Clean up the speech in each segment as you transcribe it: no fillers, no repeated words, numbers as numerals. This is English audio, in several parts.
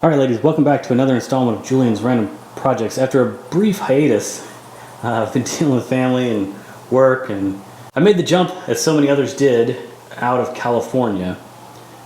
All right, ladies, welcome back to another installment of Julian's Random Projects. After a brief hiatus, I've been dealing with family and work, and I made the jump, as so many others did, out of California,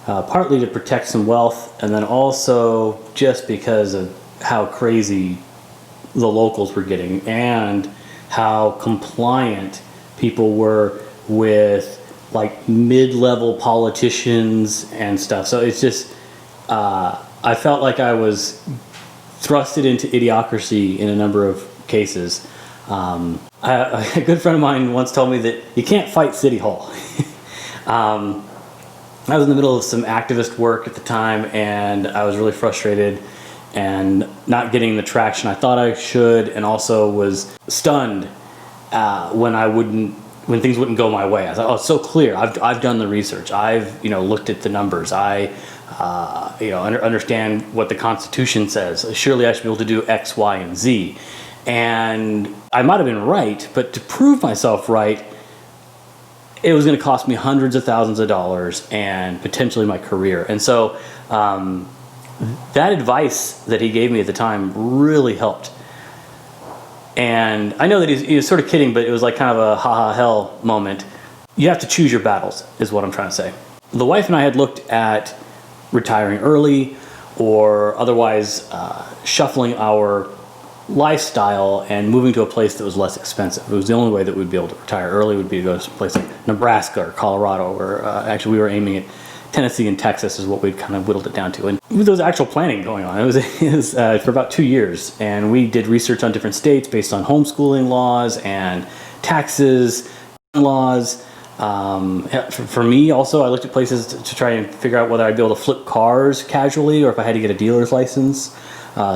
partly to protect some wealth, and then also just because of how crazy the locals were getting and how compliant people were with like mid-level politicians and stuff. So it's just I felt like I was thrusted into idiocracy in a number of cases. A good friend of mine once told me that you can't fight City Hall. I was in the middle of some activist work at the time, and I was really frustrated and not getting the traction I thought I should, and also was stunned when things wouldn't go my way. I thought, oh, it's so clear. I've done the research. I've looked at the numbers. I understand what the Constitution says. Surely I should be able to do X, Y, and Z. And I might have been right, but to prove myself right, it was going to cost me hundreds of thousands of dollars and potentially my career. And so that advice that he gave me at the time really helped. And I know that he was sort of kidding, but it was like kind of a ha-ha hell moment. You have to choose your battles, is what I'm trying to say. The wife and I had looked at retiring early or otherwise shuffling our lifestyle and moving to a place that was less expensive. It was the only way that we'd be able to retire early would be to go to a place like Nebraska or Colorado, or actually we were aiming at Tennessee and Texas is what we'd kind of whittled it down to. And there was actual planning going on. It was for about 2 years, and we did research on different states based on homeschooling laws and taxes, laws. For me also, I looked at places to try and figure out whether I'd be able to flip cars casually or if I had to get a dealer's license.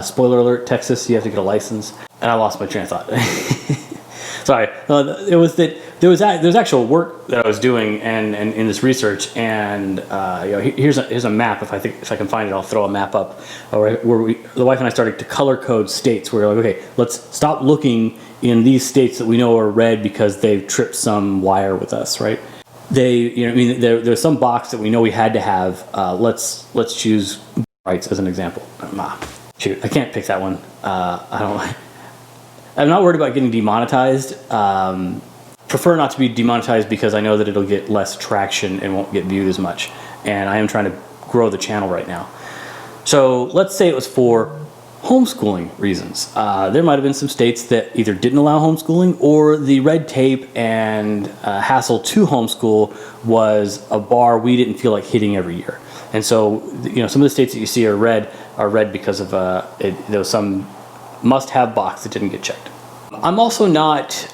Spoiler alert, Texas, you have to get a license. And I lost my train of thought. Sorry. It was that there was actual work that I was doing and in this research, and here's a map. If I can find it, I'll throw a map up where the wife and I started to color code states. Where we're like, okay, let's stop looking in these states that we know are red because they've tripped some wire with us, right? There's some box that we know we had to have. Let's choose rights as an example. Shoot, I can't pick that one. I'm not worried about getting demonetized. Prefer not to be demonetized because I know that it'll get less traction and won't get viewed as much. And I am trying to grow the channel right now. So let's say it was for homeschooling reasons. There might have been some states that either didn't allow homeschooling, or the red tape and hassle to homeschool was a bar we didn't feel like hitting every year. And so, some of the states that you see are red because of there was some must-have box that didn't get checked. I'm also not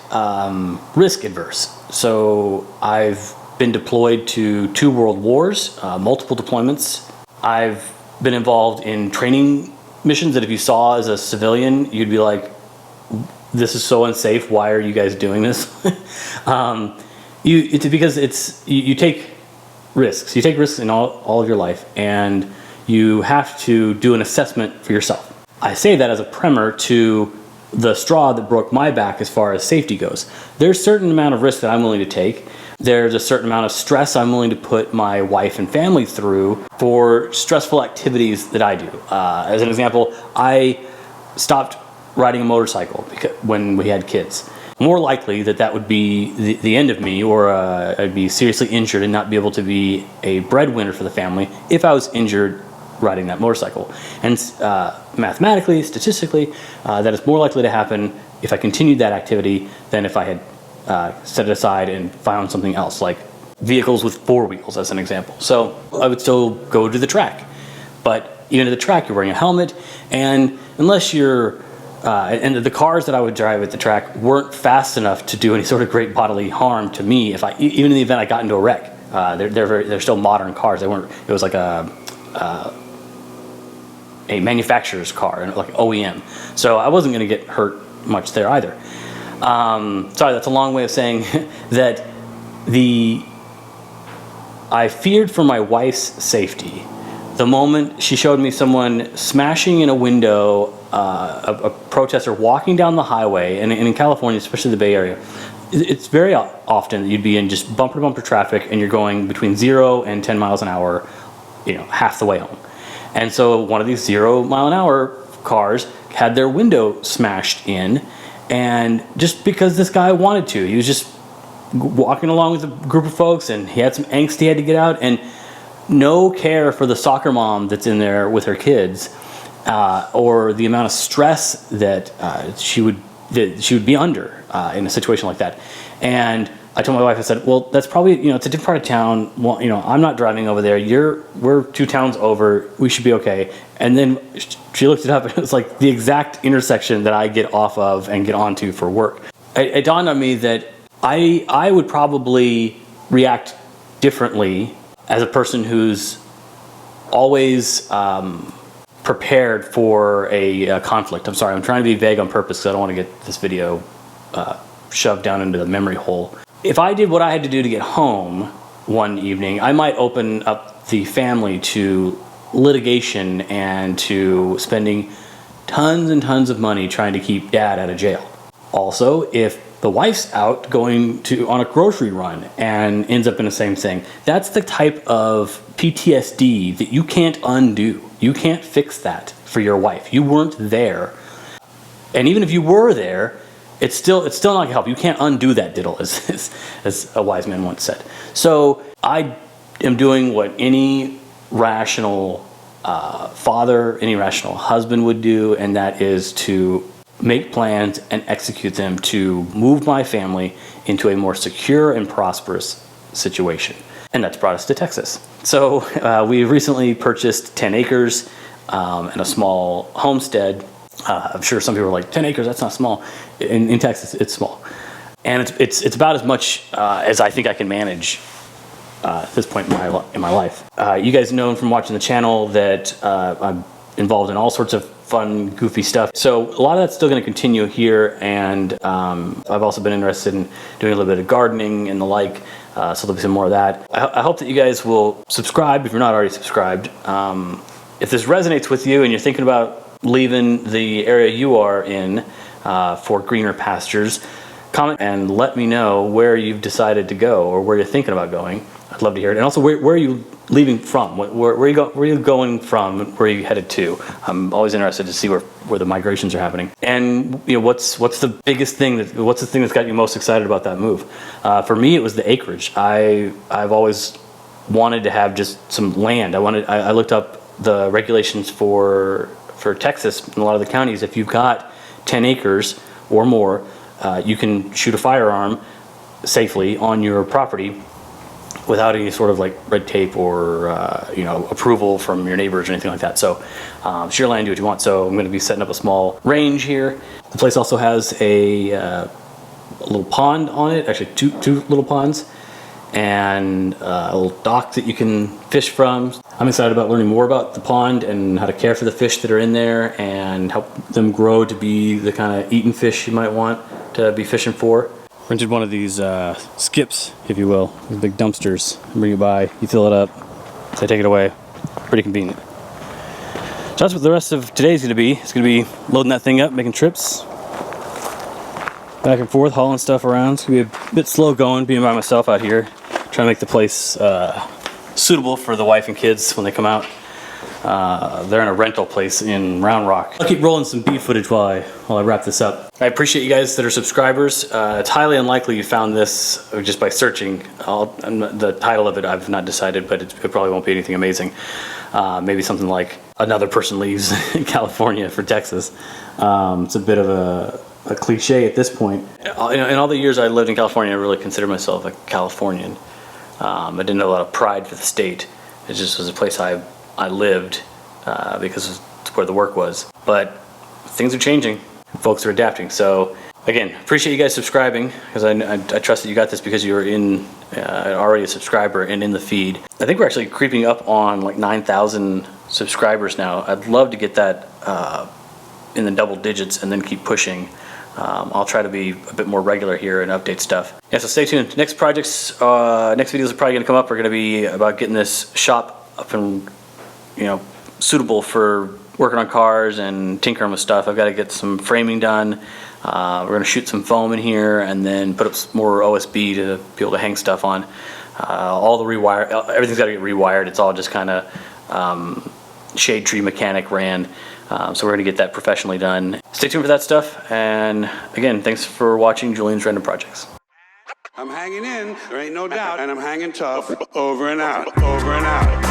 risk adverse. So I've been deployed to 2 world wars, multiple deployments. I've been involved in training missions that if you saw as a civilian, you'd be like, this is so unsafe. Why are you guys doing this? Because you take risks. You take risks in all of your life, and you have to do an assessment for yourself. I say that as a primer to the straw that broke my back as far as safety goes. There's a certain amount of risk that I'm willing to take. There's a certain amount of stress I'm willing to put my wife and family through for stressful activities that I do. As an example, I stopped riding a motorcycle when we had kids. More likely that would be the end of me, or I'd be seriously injured and not be able to be a breadwinner for the family if I was injured riding that motorcycle. And mathematically, statistically, that is more likely to happen if I continued that activity than if I had set it aside and found something else, like vehicles with 4 wheels as an example. So I would still go to the track. But even at the track, you're wearing a helmet, and unless you're and the cars that I would drive at the track weren't fast enough to do any sort of great bodily harm to me. Even in the event I got into a wreck, they're still modern cars. They weren't. It was like a manufacturer's car, like OEM. So I wasn't going to get hurt much there either. Sorry, that's a long way of saying that I feared for my wife's safety. The moment she showed me someone smashing in a window, a protester walking down the highway, and in California, especially the Bay Area, it's very often that you'd be in just bumper-to-bumper traffic and you're going between 0 and 10 miles an hour, half the way home. And so one of these 0-mile-an-hour cars had their window smashed in, and just because this guy wanted to, he was just walking along with a group of folks, and he had some angst he had to get out, and no care for the soccer mom that's in there with her kids, or the amount of stress that she would be under in a situation like that. And I told my wife, I said, well, that's probably, it's a different part of town. Well, I'm not driving over there. We're 2 towns over. We should be okay. And then she looked it up, and it was like the exact intersection that I get off of and get onto for work. It dawned on me that I would probably react differently as a person who's always prepared for a conflict. I'm sorry, I'm trying to be vague on purpose because I don't want to get this video shoved down into the memory hole. If I did what I had to do to get home one evening, I might open up the family to litigation and to spending tons and tons of money trying to keep dad out of jail. Also, if the wife's out going on a grocery run and ends up in the same thing, that's the type of PTSD that you can't undo. You can't fix that for your wife. You weren't there. And even if you were there, it's still not gonna help. You can't undo that diddle, as a wise man once said. So I am doing what any rational father, any rational husband would do, and that is to make plans and execute them to move my family into a more secure and prosperous situation. And that's brought us to Texas. So we recently purchased 10 acres and a small homestead. I'm sure some people are like, 10 acres, that's not small. In Texas, it's small. And it's about as much as I think I can manage at this point in my life. You guys know from watching the channel that I'm involved in all sorts of fun, goofy stuff. So a lot of that's still going to continue here, and I've also been interested in doing a little bit of gardening and the like, so there'll be some more of that. I hope that you guys will subscribe if you're not already subscribed. If this resonates with you and you're thinking about leaving the area you are in for greener pastures, comment and let me know where you've decided to go or where you're thinking about going. I'd love to hear it. And also, where are you leaving from? Where are you going from? Where are you headed to? I'm always interested to see where the migrations are happening. And what's the biggest thing what's the thing that's got you most excited about that move? For me, it was the acreage. I've always wanted to have just some land. I looked up the regulations for Texas in a lot of the counties. If you've got 10 acres or more, you can shoot a firearm safely on your property without any sort of like red tape or approval from your neighbors or anything like that. So it's your land, do what you want. So I'm going to be setting up a small range here. The place also has a little pond on it, actually two little ponds, and a little dock that you can fish from. I'm excited about learning more about the pond and how to care for the fish that are in there and help them grow to be the kind of eating fish you might want to be fishing for. Rented one of these skips, if you will, these big dumpsters. Bring it by, you fill it up, so take it away. Pretty convenient. So that's what the rest of today's going to be. It's going to be loading that thing up, making trips back and forth, hauling stuff around. It's going to be a bit slow going, being by myself out here, trying to make the place suitable for the wife and kids when they come out. They're in a rental place in Round Rock. I'll keep rolling some beef footage while I wrap this up. I appreciate you guys that are subscribers. It's highly unlikely you found this just by searching. The title of it I've not decided, but it probably won't be anything amazing. Maybe something like Another Person Leaves California for Texas. It's a bit of a cliche at this point. In all the years I lived in California, I really considered myself a Californian. I didn't have a lot of pride for the state. It just was a place I lived because it's where the work was. But things are changing. Folks are adapting. So again, appreciate you guys subscribing, because I trust that you got this because you were already a subscriber and in the feed. I think we're actually creeping up on like 9,000 subscribers now. I'd love to get that in the double digits and then keep pushing. I'll try to be a bit more regular here and update stuff. Yeah, so stay tuned. Next videos are probably going to come up. We're going to be about getting this shop up and suitable for working on cars and tinkering with stuff. I've got to get some framing done. We're going to shoot some foam in here and then put up some more OSB to be able to hang stuff on. All the everything's got to get rewired. It's all just kind of shade tree mechanic ran. So we're going to get that professionally done. Stay tuned for that stuff. And again, thanks for watching Julian's Random Projects. I'm hanging in, there ain't no doubt, and I'm hanging tough. Over and out, over and out.